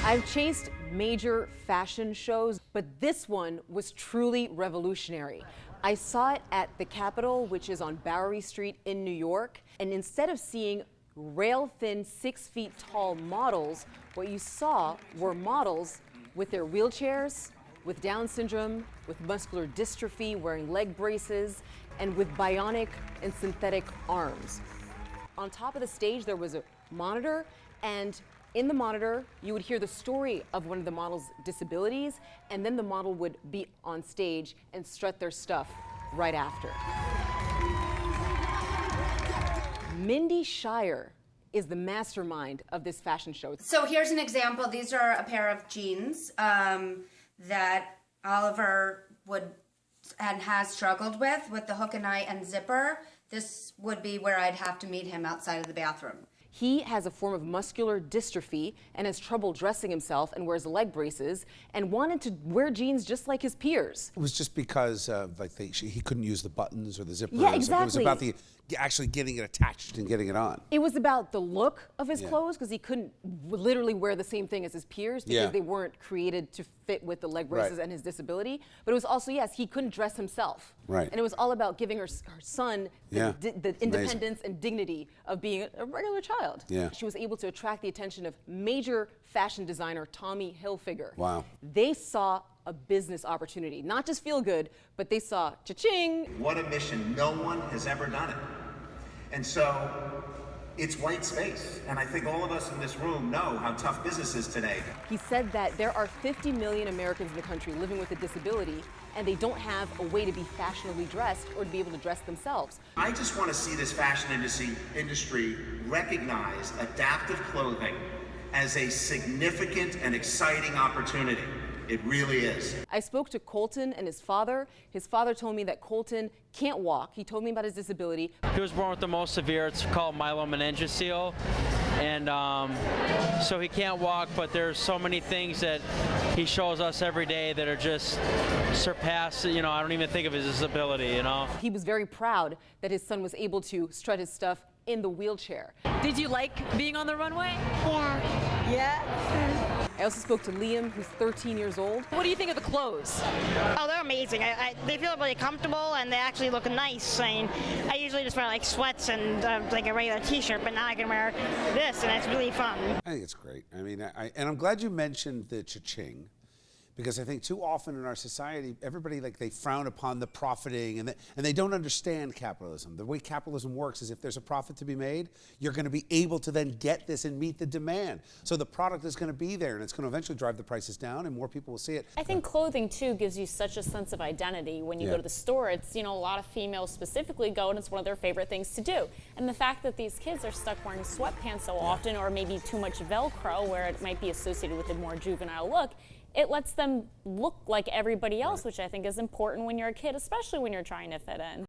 I've chased major fashion shows, but this one was truly revolutionary. I saw it at the Capitale, which is on Bowery Street in New York, and instead of seeing rail-thin, 6 feet tall models, what you saw were models with their wheelchairs, with Down syndrome, with muscular dystrophy, wearing leg braces, and with bionic and synthetic arms. On top of the stage, there was a monitor, and in the monitor, you would hear the story of one of the model's disabilities, and then the model would be on stage and strut their stuff right after. Mindy Scheier is the mastermind of this fashion show. So here's an example. These are a pair of jeans that Oliver would and has struggled with the hook and eye and zipper. This would be where I'd have to meet him outside of the bathroom. He has a form of muscular dystrophy and has trouble dressing himself and wears leg braces and wanted to wear jeans just like his peers. It was just because he couldn't use the buttons or the zippers. Yeah, exactly. It was about actually getting it attached and getting it on. It was about the look of his clothes, because he couldn't literally wear the same thing as his peers because they weren't created to fit with the leg braces and his disability. But it was also, yes, he couldn't dress himself. Right. And it was all about giving her son the independence and dignity of being a regular child. Yeah. She was able to attract the attention of major fashion designer Tommy Hilfiger. Wow. They saw a business opportunity, not just feel good, but they saw cha-ching. What a mission. No one has ever done it. And so it's white space. And I think all of us in this room know how tough business is today. He said that there are 50 million Americans in the country living with a disability, and they don't have a way to be fashionably dressed or to be able to dress themselves. I just want to see this fashion industry recognize adaptive clothing as a significant and exciting opportunity. It really is. I spoke to Colton and his father. His father told me that Colton can't walk. He told me about his disability. He was born with the most severe, it's called myelomeningocele. And so he can't walk, but there's so many things that he shows us every day that are just surpassed, I don't even think of his disability, He was very proud that his son was able to strut his stuff in the wheelchair. Did you like being on the runway? Yeah. Yeah? I also spoke to Liam, who's 13 years old. What do you think of the clothes? Oh, they're amazing. They feel really comfortable and they actually look nice. I usually just wear like sweats and like a regular t-shirt, but now I can wear this and it's really fun. I think it's great. I mean, and I'm glad you mentioned the cha-ching, because I think too often in our society, everybody they frown upon the profiting and they don't understand capitalism. The way capitalism works is if there's a profit to be made, you're going to be able to then get this and meet the demand. So the product is going to be there and it's going to eventually drive the prices down and more people will see it. I think clothing too gives you such a sense of identity. When you go to the store, it's, a lot of females specifically go and it's one of their favorite things to do. And the fact that these kids are stuck wearing sweatpants so often, or maybe too much Velcro where it might be associated with a more juvenile look, it lets them look like everybody else, which I think is important when you're a kid, especially when you're trying to fit in.